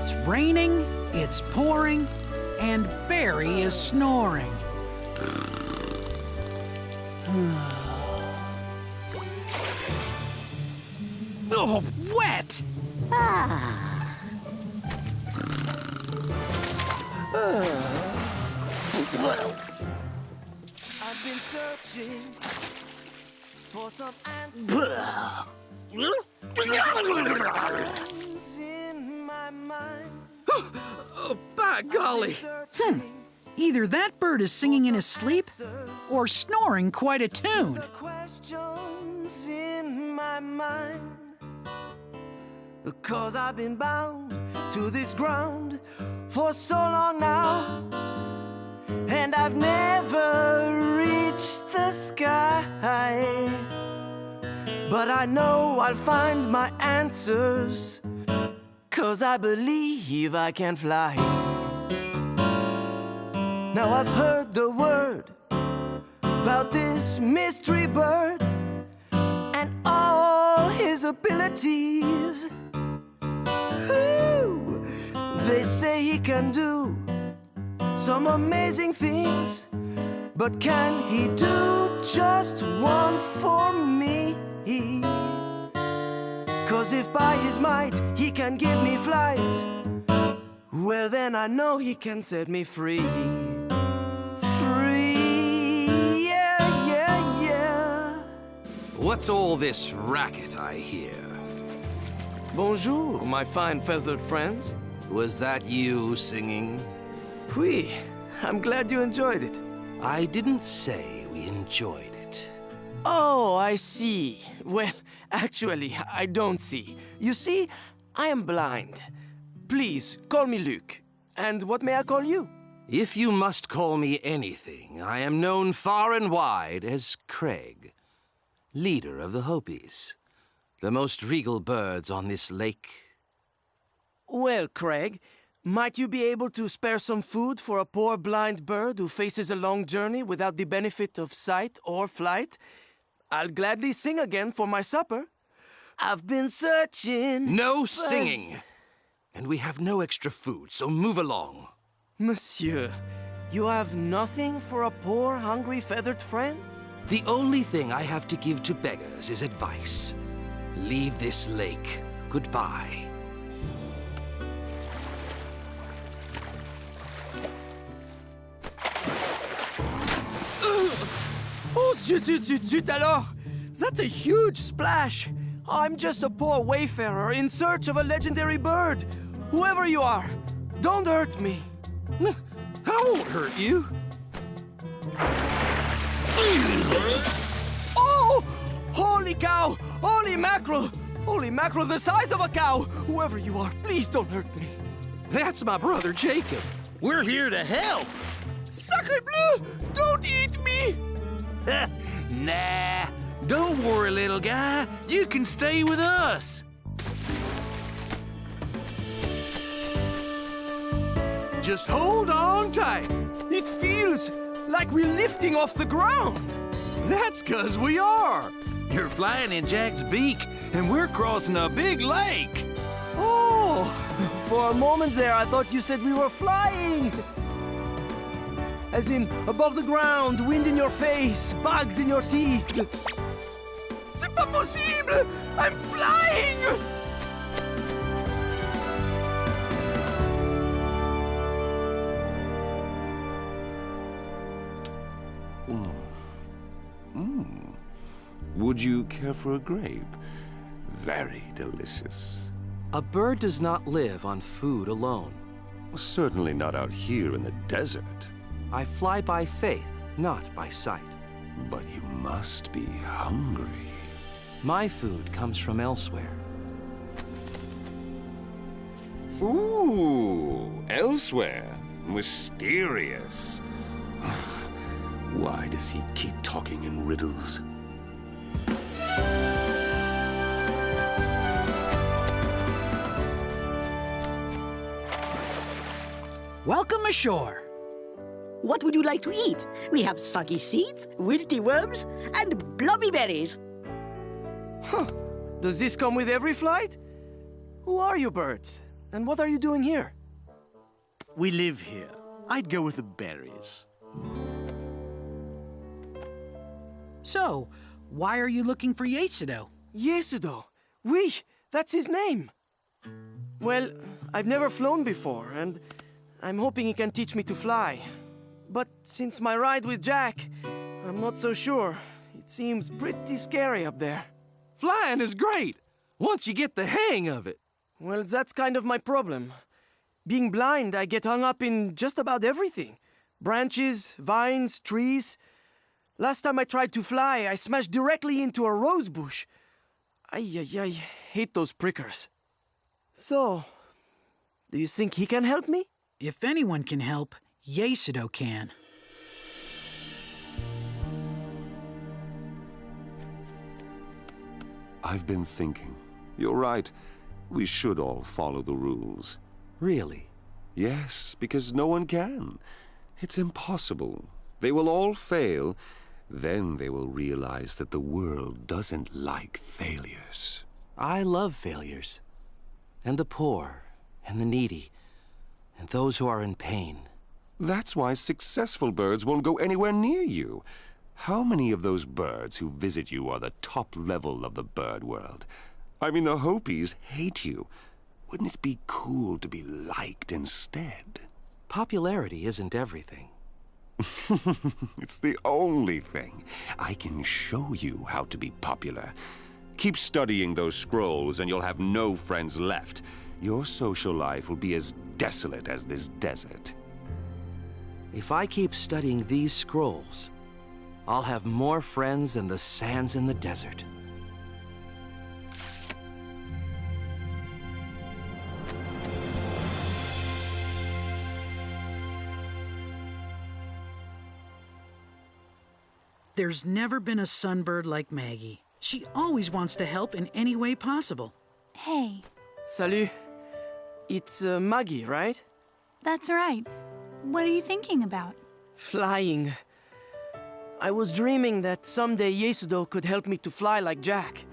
It's raining, it's pouring, and Barry is snoring. Oh, wet! I've been searching for some answers in my mind. Oh, by golly! Either that bird is singing in his sleep or snoring quite a tune. The questions in my mind. 'Cause I've been bound to this ground for so long now, and I've never reached the sky. But I know I'll find my answers, 'cause I believe I can fly. Now I've heard the word about this mystery bird and all his abilities. Ooh, they say he can do some amazing things, but can he do just one for me? 'Cause if by his might he can give me flight, well then I know he can set me free. Free, yeah, yeah, yeah. What's all this racket I hear? Bonjour, my fine feathered friends. Was that you singing? Oui, I'm glad you enjoyed it. I didn't say we enjoyed it. Oh, I see. Well, actually, I don't see. You see, I am blind. Please, call me Luke. And what may I call you? If you must call me anything, I am known far and wide as Craig, leader of the Hopis, the most regal birds on this lake. Well, Craig, might you be able to spare some food for a poor blind bird who faces a long journey without the benefit of sight or flight? I'll gladly sing again for my supper. I've been searching... No singing! And we have no extra food, so move along. Monsieur, you have nothing for a poor, hungry, feathered friend? The only thing I have to give to beggars is advice. Leave this lake. Goodbye. Oh, zut alors! That's a huge splash! I'm just a poor wayfarer in search of a legendary bird. Whoever you are, don't hurt me. I won't hurt you. Oh! Holy cow! Holy mackerel! Holy mackerel the size of a cow! Whoever you are, please don't hurt me. That's my brother Jacob. We're here to help. Sacre bleu! Don't eat me! Nah, don't worry, little guy. You can stay with us. Just hold on tight. It feels like we're lifting off the ground. That's 'cause we are. You're flying in Jack's beak, and we're crossing a big lake. Oh, for a moment there, I thought you said we were flying. As in, above the ground, wind in your face, bugs in your teeth. C'est pas possible! I'm flying! Would you care for a grape? Very delicious. A bird does not live on food alone. Certainly not out here in the desert. I fly by faith, not by sight. But you must be hungry. My food comes from elsewhere. Ooh, elsewhere. Mysterious. Why does he keep talking in riddles? Welcome ashore. What would you like to eat? We have soggy seeds, wilty worms, and blobby berries. Huh. Does this come with every flight? Who are you birds? And what are you doing here? We live here. I'd go with the berries. So, why are you looking for Iesodo? Iesodo. Oui, that's his name. Well, I've never flown before, and I'm hoping he can teach me to fly. But since my ride with Jack, I'm not so sure. It seems pretty scary up there. Flying is great, once you get the hang of it. Well, that's kind of my problem. Being blind, I get hung up in just about everything. Branches, vines, trees. Last time I tried to fly, I smashed directly into a rose bush. I hate those prickers. So, do you think he can help me? If anyone can help, Iesodo can. I've been thinking. You're right. We should all follow the rules. Really? Yes, because no one can. It's impossible. They will all fail. Then they will realize that the world doesn't like failures. I love failures. And the poor, and the needy, and those who are in pain. That's why successful birds won't go anywhere near you. How many of those birds who visit you are the top level of the bird world? I mean, the Hopis hate you. Wouldn't it be cool to be liked instead? Popularity isn't everything. It's the only thing. I can show you how to be popular. Keep studying those scrolls and you'll have no friends left. Your social life will be as desolate as this desert. If I keep studying these scrolls, I'll have more friends than the sands in the desert. There's never been a sunbird like Maggie. She always wants to help in any way possible. Hey, Salut. It's Maggie, right? that's right. What are you thinking about? Flying. I was dreaming that someday Iesodo could help me to fly like Jack.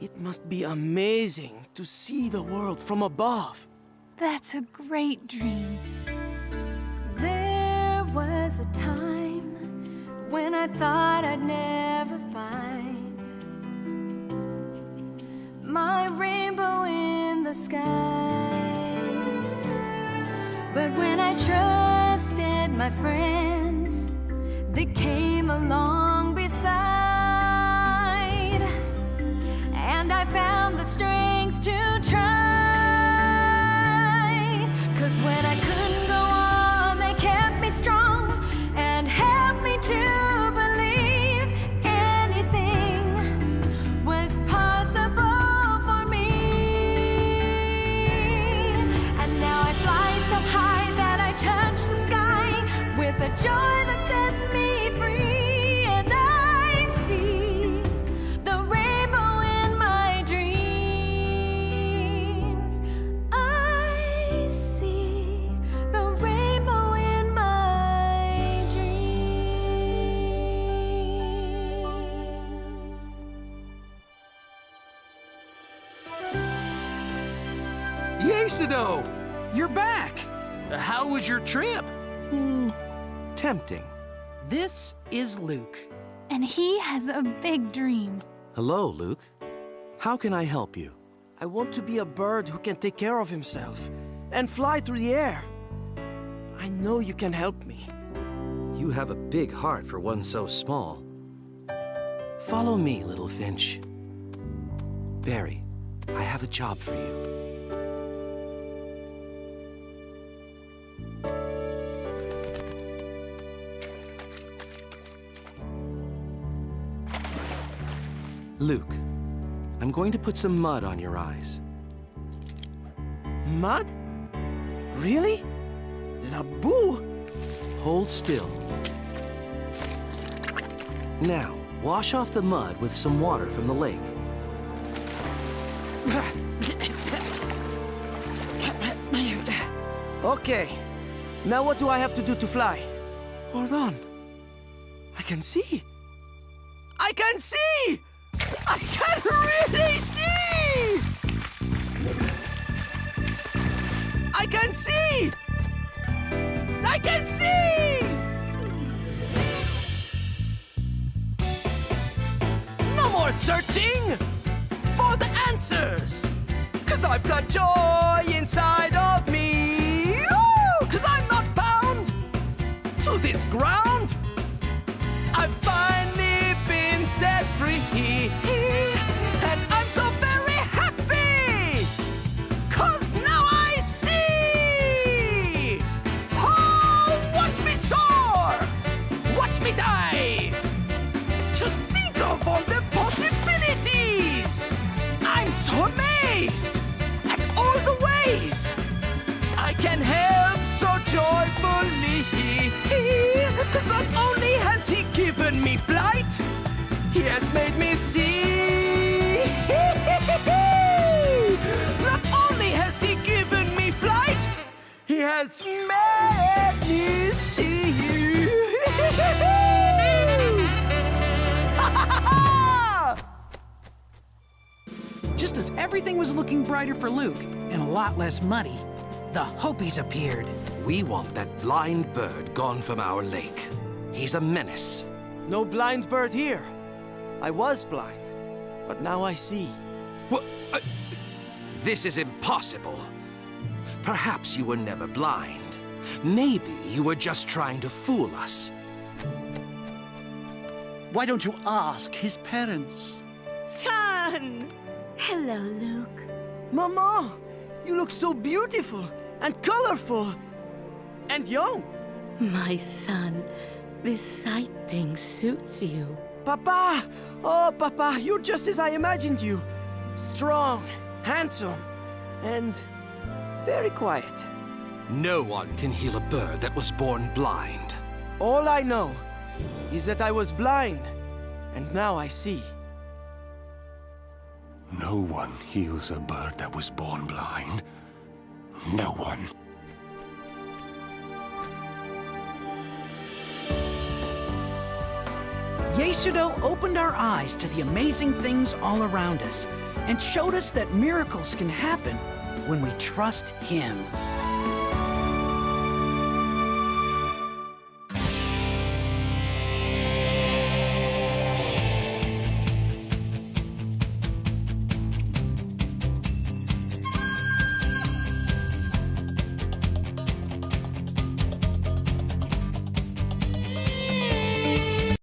It must be amazing to see the world from above. That's a great dream. There was a time when I thought I'd never find my rainbow in the sky. But when I trusted my friends, they came along beside, and I found the strength to try. 'Cause when I couldn't go on, they kept me strong and helped me to believe anything was possible for me. And now I fly so high that I touch the sky with a joy that sets me free, and I see the rainbow in my dreams. I see the rainbow in my dreams. Iesodo! You're back! How was your trip? Tempting. This is Luke. And he has a big dream. Hello, Luke. How can I help you? I want to be a bird who can take care of himself and fly through the air. I know you can help me. You have a big heart for one so small. Follow me, little finch. Barry, I have a job for you. Luke, I'm going to put some mud on your eyes. Mud? Really? La boue? Hold still. Now, wash off the mud with some water from the lake. Okay. Now what do I have to do to fly? Hold on. I can see. I can see! I can really see! I can see! I can see! No more searching for the answers! 'Cause I've got joy inside of me! Ooh, 'cause I'm not bound to this ground! I've finally been set free! And I'm so very happy! 'Cause now I see! Oh, watch me soar! Watch me dive! Just think of all the possibilities! I'm so amazed at all the ways I can help so joyfully. 'Cause not only has he given me flight, he has made me see. Not only has he given me flight, he has made me see. Just as everything was looking brighter for Luke and a lot less muddy, the Hopis appeared. We want that blind bird gone from our lake. He's a menace. No blind bird here. I was blind, but now I see. What? This is impossible. Perhaps you were never blind. Maybe you were just trying to fool us. Why don't you ask his parents? Son! Hello, Luke. Mama, you look so beautiful and colorful and young. My son, this sight thing suits you. Papa! Oh, Papa, you're just as I imagined you. Strong, handsome, and very quiet. No one can heal a bird that was born blind. All I know is that I was blind, and now I see. No one heals a bird that was born blind. No one. Iesodo opened our eyes to the amazing things all around us and showed us that miracles can happen when we trust him.